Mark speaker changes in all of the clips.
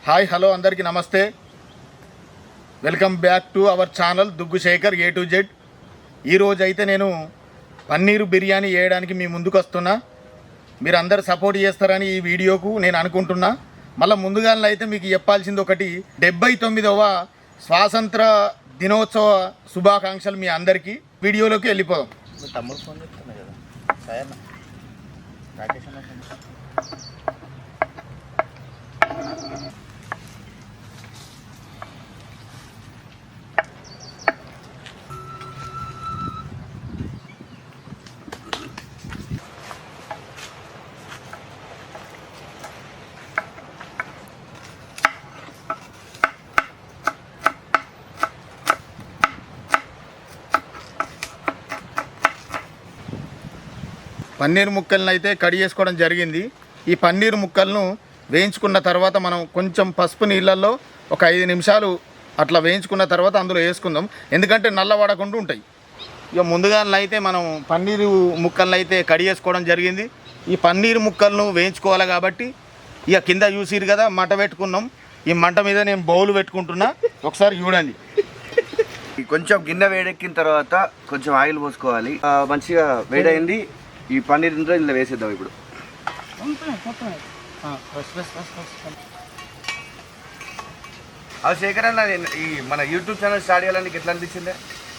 Speaker 1: Hi hello అందరికీ నమస్తే. Welcome back to our channel Duggu Shekar A to Z. ఈరోజు అయితే నేను పన్నీరు బిర్యానీ చేయడానికి మీ ముందుకు వస్తున్నా. మీరు అందరు సపోర్ట్ చేస్తారని ఈ వీడియోకు నేను అనుకుంటున్నా. మళ్ళీ ముందుగానే అయితే మీకు చెప్పాల్సింది ఒకటి, 79వ స్వాతంత్ర దినోత్సవ శుభాకాంక్షలు మీ అందరికీ. వీడియోలోకి వెళ్ళిపోదాం.
Speaker 2: తమ్ముడు ఫోన్ చెప్తున్నా కదా సార్ రాకేష్ అన్న
Speaker 1: పన్నీర్ ముక్కలను అయితే కడి చేసుకోవడం జరిగింది. ఈ పన్నీర్ ముక్కలను వేయించుకున్న తర్వాత మనం కొంచెం పసుపు నీళ్ళల్లో ఒక 5 నిమిషాలు అట్లా వేయించుకున్న తర్వాత అందులో వేసుకుందాం, ఎందుకంటే నల్లబడకుండా ఉంటాయి. ఇక ముందుగానే అయితే మనం పన్నీరు ముక్కలను అయితే కడి చేసుకోవడం జరిగింది. ఈ పన్నీర్ ముక్కలను వేయించుకోవాలి కాబట్టి ఇక కింద చూసిరు కదా మంట పెట్టుకున్నాం. ఈ మంట మీద నేను బౌల్ పెట్టుకుంటున్నా, ఒకసారి చూడండి.
Speaker 2: కొంచెం గిన్నె వేడెక్కిన తర్వాత కొంచెం ఆయిల్ పోసుకోవాలి. మంచిగా వేడైంది. ఈ పన్నీర్ ఇందులో వేసేద్దాం. ఇప్పుడు అది శేఖర్ అన్న, ఈ మన యూట్యూబ్ ఛానల్ స్టార్ట్ చేయాలని ఎట్లా అనిపించింది?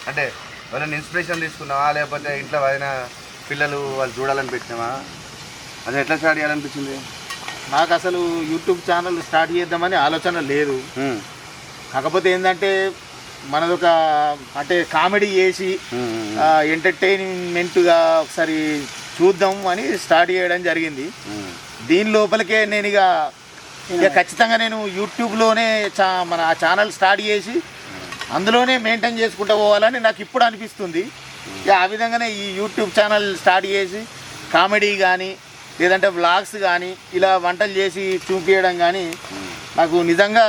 Speaker 2: అంటే వాళ్ళని ఇన్స్పిరేషన్ తీసుకున్నావా, లేకపోతే ఇంట్లో ఏదైనా పిల్లలు వాళ్ళు చూడాలని పెట్టినావా? అది ఎట్లా స్టార్ట్ చేయాలనిపించింది?
Speaker 1: నాకు అసలు యూట్యూబ్ ఛానల్ స్టార్ట్ చేద్దామని ఆలోచన లేదు. కాకపోతే ఏంటంటే మనదొక అంటే కామెడీ చేసి ఎంటర్టైన్మెంట్గా ఒకసారి చూద్దాం అని స్టార్ట్ చేయడం జరిగింది. దీని లోపలికే నేను ఇక ఖచ్చితంగా నేను యూట్యూబ్లోనే మన ఆ ఛానల్ స్టార్ట్ చేసి అందులోనే మెయింటైన్ చేసుకుంటూ పోవాలని నాకు ఇప్పుడు అనిపిస్తుంది. ఇక ఆ విధంగానే ఈ యూట్యూబ్ ఛానల్ స్టార్ట్ చేసి కామెడీ కానీ లేదంటే వ్లాగ్స్ కానీ ఇలా వంటలు చేసి చూపించడం కానీ నాకు నిజంగా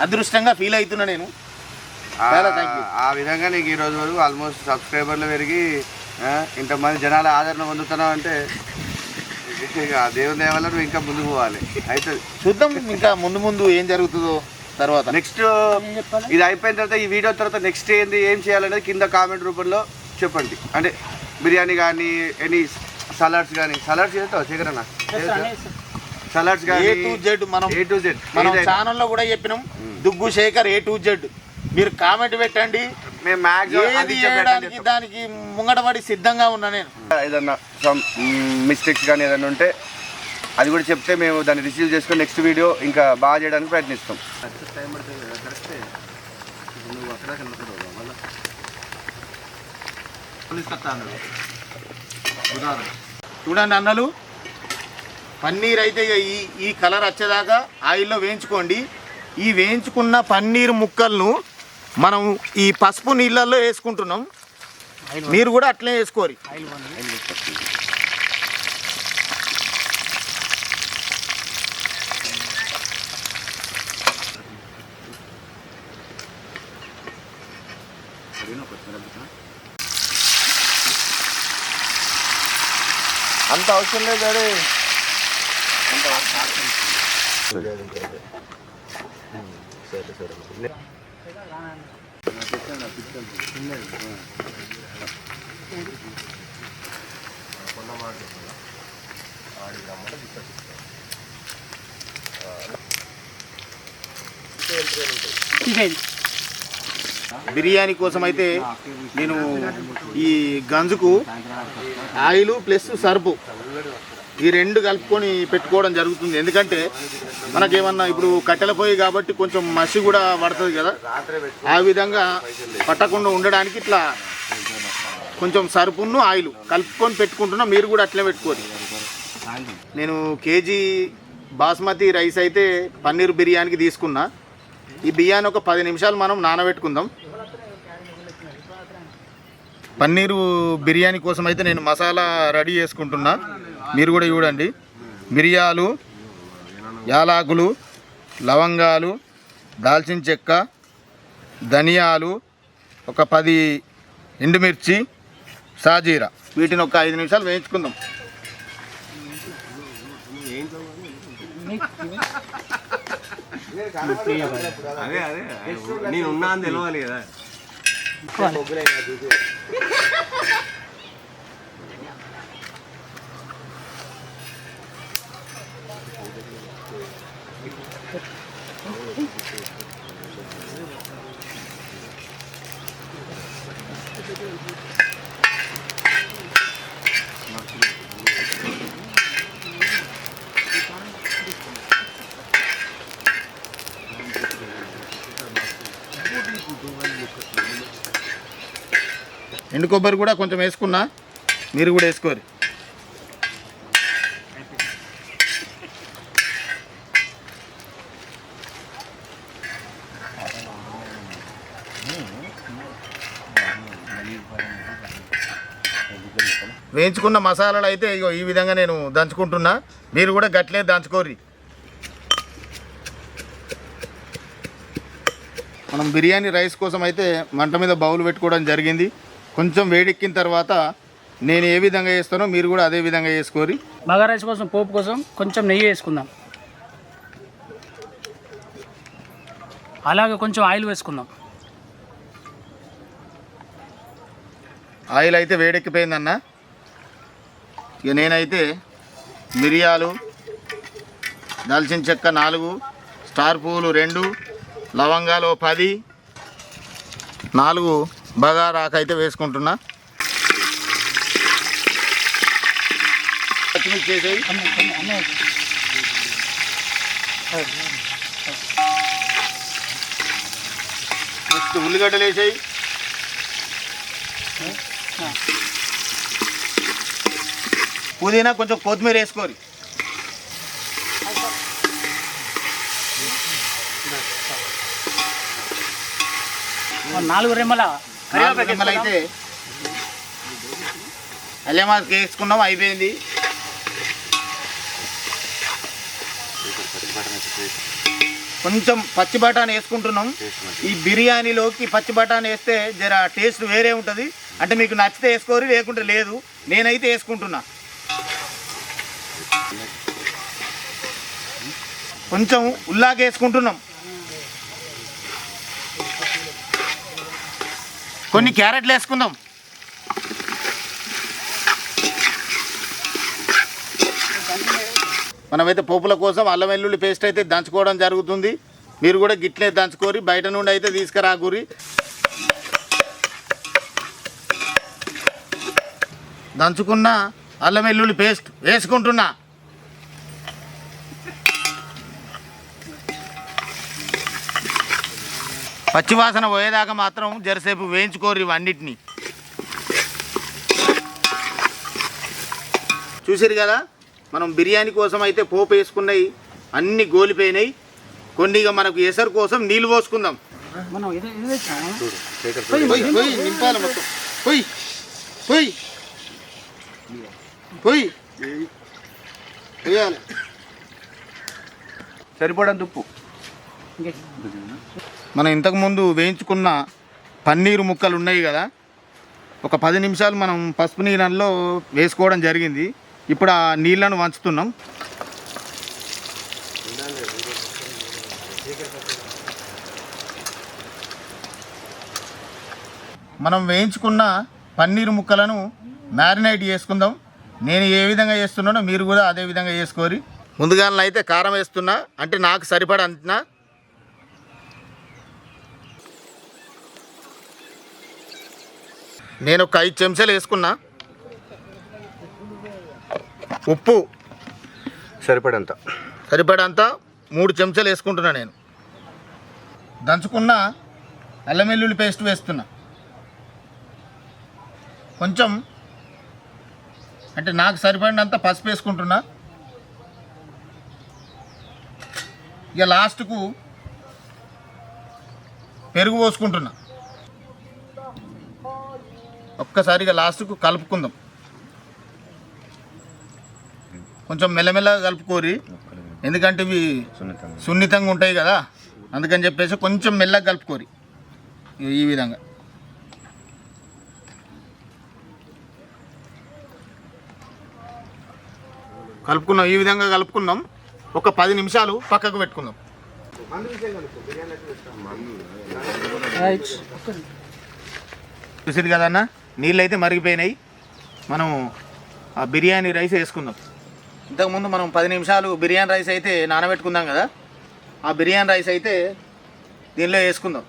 Speaker 1: అదృష్టంగా ఫీల్ అవుతున్నా నేను.
Speaker 2: ఆ విధంగా నీకు ఈరోజు వరకు ఆల్మోస్ట్ సబ్స్క్రైబర్లు పెరిగి ఇంతమంది జనాల ఆదరణ పొందుతున్నావు అంటే దేవుని దేవాల నువ్వు ఇంకా ముందుకు పోవాలి. అయితే
Speaker 1: చూద్దాం ఇంకా ముందు ఏం జరుగుతుందో తర్వాత.
Speaker 2: నెక్స్ట్ ఇది అయిపోయిన తర్వాత ఈ వీడియో తర్వాత నెక్స్ట్ ఏం చేయాలనేది కింద కామెంట్ రూపంలో చెప్పండి. అంటే బిర్యానీ కానీ ఎనీ సలాడ్స్ కానీ సలాడ్స్ చేస్తావు శేఖర్ అన్న? సలాడ్స్ కానీ
Speaker 1: A to Z మనం ఛానల్లో కూడా చెప్పినాం, దుగ్గు శేఖర్ A to Z. మీరు కామెంట్ పెట్టండి,
Speaker 2: మేము మ్యాక్సిమం
Speaker 1: దానికి ముంగటపడి సిద్ధంగా ఉన్నా నేను.
Speaker 2: ఏదన్నా సమ్ మిస్టేక్స్ కానీ ఏదైనా ఉంటే అది కూడా చెప్తే మేము దాన్ని రిసీవ్ చేసుకొని నెక్స్ట్ వీడియో ఇంకా బాగా చేయడానికి ప్రయత్నిస్తాం.
Speaker 1: చూడండి అన్నలు, పన్నీర్ అయితే ఈ కలర్ వచ్చేదాకా ఆయిల్లో వేయించుకోండి. ఈ వేయించుకున్న పన్నీర్ ముక్కలను మనం ఈ పసుపు నీళ్ళల్లో వేసుకుంటున్నాం. మీరు కూడా అట్లే వేసుకోరు.
Speaker 2: అంత అవసరం లేదు అదే.
Speaker 1: బిర్యానీ కోసం అయితే నేను ఈ గంజుకు ఆయిల్ ప్లస్ సర్పు ఈ 2 కలుపుకొని పెట్టుకోవడం జరుగుతుంది. ఎందుకంటే మనకేమన్నా ఇప్పుడు కట్టెల పొయ్యి కాబట్టి కొంచెం మసి కూడా పడుతుంది కదా, ఆ విధంగా పట్టకుండా ఉండడానికి ఇట్లా కొంచెం సర్పును ఆయిల్ కలుపుకొని పెట్టుకుంటున్నా. మీరు కూడా అట్లే పెట్టుకోండి. నేను కేజీ బాస్మతి రైస్ అయితే పన్నీర్ బిర్యానీకి తీసుకున్నా. ఈ బియ్యాన్ని ఒక 10 నిమిషాలు మనం నానబెట్టుకుందాం. పన్నీరు బిర్యానీ కోసం అయితే నేను మసాలా రెడీ చేసుకుంటున్నా. మీరు కూడా చూడండి, మిరియాలు, యాలకులు, లవంగాలు, దాల్చిన చెక్క, ధనియాలు, ఒక 10 ఎండుమిర్చి, సాజీరా, వీటిని ఒక 5 నిమిషాలు వేయించుకుందాం.
Speaker 3: అదే నేను ఉన్నా అని తెలియాలి కదా.
Speaker 1: ఎండు కొబ్బరి కూడా కొంచెం వేసుకున్నా, మీరు కూడా వేసుకోరు. వేయించుకున్న మసాలాలు అయితే ఇగో ఈ విధంగా నేను దంచుకుంటున్నా, మీరు కూడా గట్లే దంచుకోర్రి. మనం బిర్యానీ రైస్ కోసం అయితే మంట మీద బౌల్ పెట్టుకోవడం జరిగింది. కొంచెం వేడెక్కిన తర్వాత నేను ఏ విధంగా చేస్తానో మీరు కూడా అదే విధంగా చేసుకోరి.
Speaker 4: బగారా రైస్ కోసం పోపు కోసం కొంచెం నెయ్యి వేసుకుందాం, అలాగే కొంచెం ఆయిల్ వేసుకుందాం.
Speaker 1: ఆయిల్ అయితే వేడెక్కిపోయిందన్న. ఇక నేనైతే మిరియాలు, దాల్చిన చెక్క 4, స్టార్ పువ్వులు 2, లవంగాలు 10, 4 బగారాకు అయితే వేసుకుంటున్నా. పచ్చిమిర్చి వేసేయి. నెక్స్ట్ ఉల్లిగడ్డలు వేసేయి. పుదీనా కొంచెం కొత్తిమీర వేసుకోరి.
Speaker 4: 4 రెమ్మల
Speaker 1: అయితే అల్లెమాస్ వేసుకున్నాం, అయిపోయింది. కొంచెం పచ్చి బఠానీ వేసుకుంటున్నాం. ఈ బిర్యానీలోకి పచ్చి బఠానీ వేస్తే జర టేస్ట్ వేరే ఉంటుంది. అంటే మీకు నచ్చితే వేసుకోరు, లేకుంటే లేదు. నేనైతే వేసుకుంటున్నా. కొంచెం ఉల్లాగా వేసుకుంటున్నాం. కొన్ని క్యారెట్లు వేసుకుందాం. మనమైతే పోపుల కోసం అల్లం వెల్లుల్లి పేస్ట్ అయితే దంచుకోవడం జరుగుతుంది. మీరు కూడా గిట్లే దంచుకోరి, బయట నుండి అయితే తీసుకురాకూరి. దంచుకున్న అల్లం వెల్లుల్లి పేస్ట్ వేసుకుంటున్నా. పచ్చివాసన పోయేదాకా మాత్రం జరసేపు వేయించుకోరు ఇవన్నిటిని. చూసారు కదా, మనం బిర్యానీ కోసం అయితే పోపు వేసుకున్నాయి, అన్నీ గోలిపోయినాయి. కొన్నిగా మనకు ఎసరు కోసం నీళ్ళు పోసుకుందాం. నింపాలి మొత్తం. పొయ్యి పొయ్యి పొయ్యి వేయాలి.
Speaker 2: సరిపడంత ఉప్పు.
Speaker 1: మనం ఇంతకుముందు వేయించుకున్న పన్నీరు ముక్కలు ఉన్నాయి కదా, ఒక 10 నిమిషాలు మనం పసుపు నీళ్ళలో వేసుకోవడం జరిగింది. ఇప్పుడు ఆ నీళ్ళను వంచుతున్నాం. మనం వేయించుకున్న పన్నీరు ముక్కలను మ్యారినేట్ చేసుకుందాం. నేను ఏ విధంగా చేస్తున్నానో మీరు కూడా అదే విధంగా చేసుకోరి. ముందుగా అయితే కారం వేస్తున్నా, అంటే నాకు సరిపడా అంటున్నా. నేను ఒక 5 చెంచాలు వేసుకున్నా. ఉప్పు
Speaker 2: సరిపడంత
Speaker 1: 3 చెంచాలు వేసుకుంటున్నా. నేను దంచుకున్న అల్లం వెల్లుల్లి పేస్ట్ వేస్తున్నా. కొంచెం అంటే నాకు సరిపడినంత పసుపు వేసుకుంటున్నా. ఇక లాస్ట్కు పెరుగు పోసుకుంటున్నా. ఒక్కసారిగా లాస్ట్కు కలుపుకుందాం. కొంచెం మెల్లమెల్లగా కలుపుకోరి, ఎందుకంటే ఇవి సున్నితంగా ఉంటాయి కదా, అందుకని చెప్పేసి కొంచెం మెల్లగా కలుపుకోరి. ఈ విధంగా కలుపుకున్నాం. ఈ విధంగా కలుపుకున్నాం. ఒక 10 నిమిషాలు పక్కకు పెట్టుకుందాం. చూసింది కదన్న, నీళ్ళు అయితే మరిగిపోయినాయి. మనం ఆ బిర్యానీ రైస్ వేసుకుందాం. ఇంతకుముందు మనం 10 నిమిషాలు బిర్యానీ రైస్ అయితే నానబెట్టుకుందాం కదా, ఆ బిర్యానీ రైస్ అయితే దీనిలో వేసుకుందాం.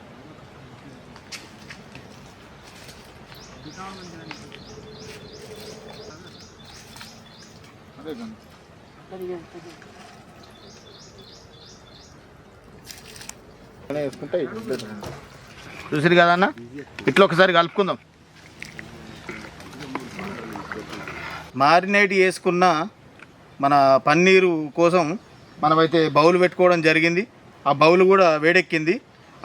Speaker 1: చూసిరు కదన్న, ఇట్లా ఒకసారి కలుపుకుందాం. మారినేట్ చేసుకున్న మన పన్నీరు కోసం మనమైతే బౌల్ పెట్టుకోవడం జరిగింది. ఆ బౌల్ కూడా వేడెక్కింది.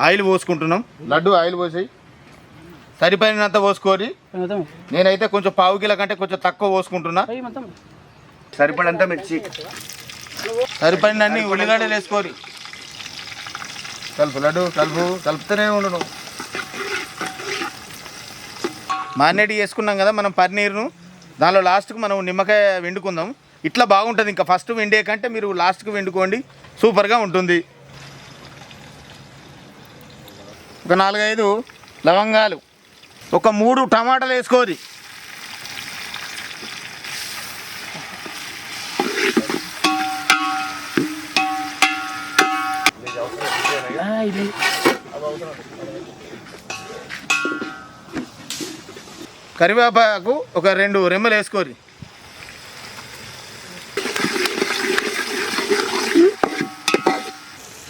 Speaker 1: ఆయిల్ పోసుకుంటున్నాం. లడ్డు ఆయిల్ పోసాయి, సరిపోయినంత పోసుకోరి. నేనైతే కొంచెం పావు కిలో కంటే కొంచెం తక్కువ పోసుకుంటున్నా.
Speaker 2: సరిపడంత మిర్చి,
Speaker 1: సరిపడినన్ని ఉల్లిగడ్డలు వేసుకోరి. కలుపు లడ్డు, కలుపుతూనే ఉండు. మారినేట్ చేసుకున్నాం కదా మనం పన్నీరును, దానిలో లాస్ట్కి మనం నిమ్మకాయ వండుకుందాం. ఇట్లా బాగుంటుంది. ఇంకా ఫస్ట్ వండే కంటే మీరు లాస్ట్కి వండుకోండి, సూపర్గా ఉంటుంది. ఒక 4-5 లవంగాలు, ఒక 3 టమాటాలు వేసుకోరి. కరివేపాకు ఒక 2 రెమ్మలు వేసుకోరి.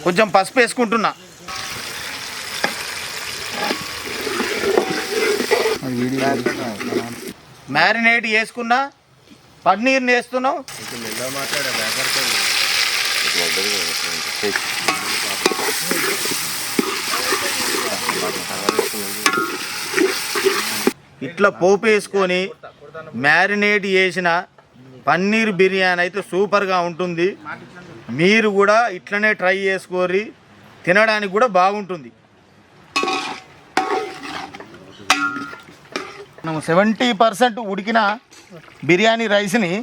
Speaker 1: కొంచెం పసుపు వేసుకుంటున్నా. మ్యారినేట్ చేసుకున్న పన్నీర్ని వేస్తున్నాం. ఇట్లా పోపు వేసుకొని మ్యారినేట్ చేసిన పన్నీర్ బిర్యానీ అయితే సూపర్గా ఉంటుంది. మీరు కూడా ఇట్లనే ట్రై చేసుకోరి, తినడానికి కూడా బాగుంటుంది. మనం 70% ఉడికిన బిర్యానీ రైస్ని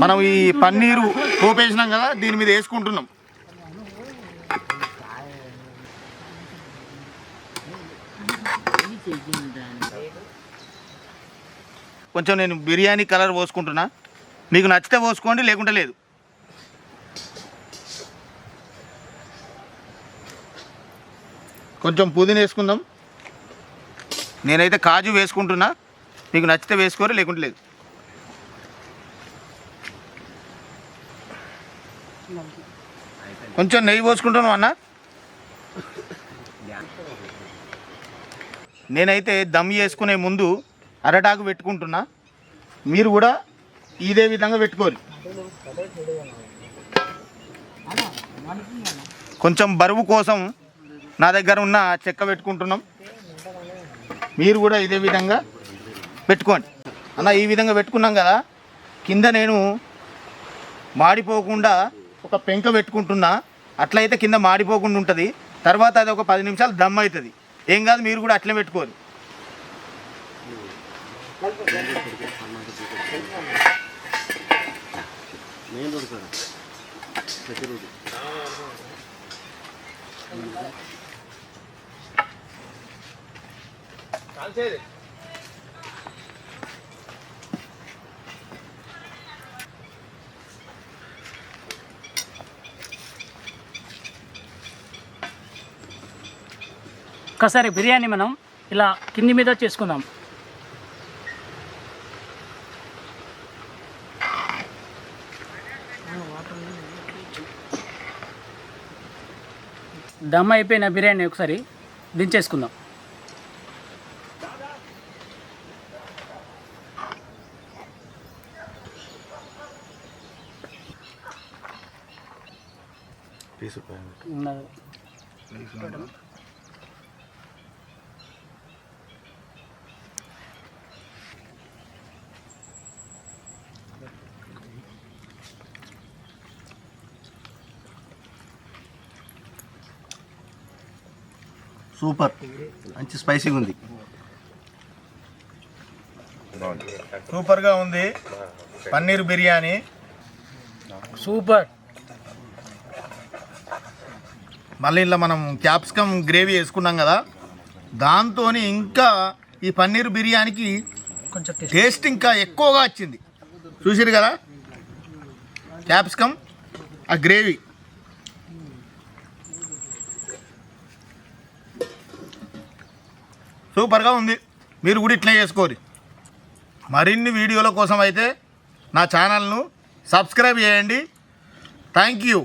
Speaker 1: మనం ఈ పన్నీరు పోపు వేసినాం కదా, దీని మీద వేసుకుంటున్నాం. కొంచెం నేను బిర్యానీ కలర్ పోసుకుంటున్నా. మీకు నచ్చితే పోసుకోండి, లేకుంటే లేదు. కొంచెం పుదీనా వేసుకుందాం. నేనైతే కాజు వేసుకుంటున్నా. మీకు నచ్చితే వేసుకోరు, లేకుంటే లేదు. కొంచెం నెయ్యి పోసుకుంటున్నాం అన్న. నేనైతే దమ్ చేసుకునే ముందు అరటాకు పెట్టుకుంటున్నా. మీరు కూడా ఇదే విధంగా పెట్టుకోరు. కొంచెం బరువు కోసం నా దగ్గర ఉన్న చెక్క పెట్టుకుంటున్నాం. మీరు కూడా ఇదే విధంగా పెట్టుకోండి అన్న. ఈ విధంగా పెట్టుకున్నాం కదా, కింద నేను మాడిపోకుండా ఒక పెంక పెట్టుకుంటున్నా. అట్లయితే కింద మాడిపోకుండా ఉంటుంది. తర్వాత అది ఒక 10 నిమిషాలు దమ్ అవుతుంది. ఏం కాదు, మీరు కూడా అట్లే పెట్టుకోరు.
Speaker 4: ఒక్కసారి బిర్యానీ మనం ఇలా కింది మీద చేసుకుందాం. దమ్ అయిపోయిన బిర్యానీ ఒకసారి దించేసుకుందాం.
Speaker 2: సూపర్, మంచి స్పైసీగా ఉంది.
Speaker 1: సూపర్గా ఉంది పన్నీర్ బిర్యానీ.
Speaker 4: సూపర్.
Speaker 1: మళ్ళీ ఇలా మనం క్యాప్సికమ్ గ్రేవీ వేసుకున్నాం కదా, దాంతో ఇంకా ఈ పన్నీర్ బిర్యానీకి
Speaker 4: కొంచెం
Speaker 1: టేస్ట్ ఇంకా ఎక్కువగా వచ్చింది. చూసిరు కదా క్యాప్సికమ్ ఆ గ్రేవీ. సూపర్గా ఉంది. మీరు కూడా ఇట్లా చేసుకోరు. మరిన్ని వీడియోల కోసం అయితే నా ఛానల్ను సబ్స్క్రైబ్ చేయండి. Thank you.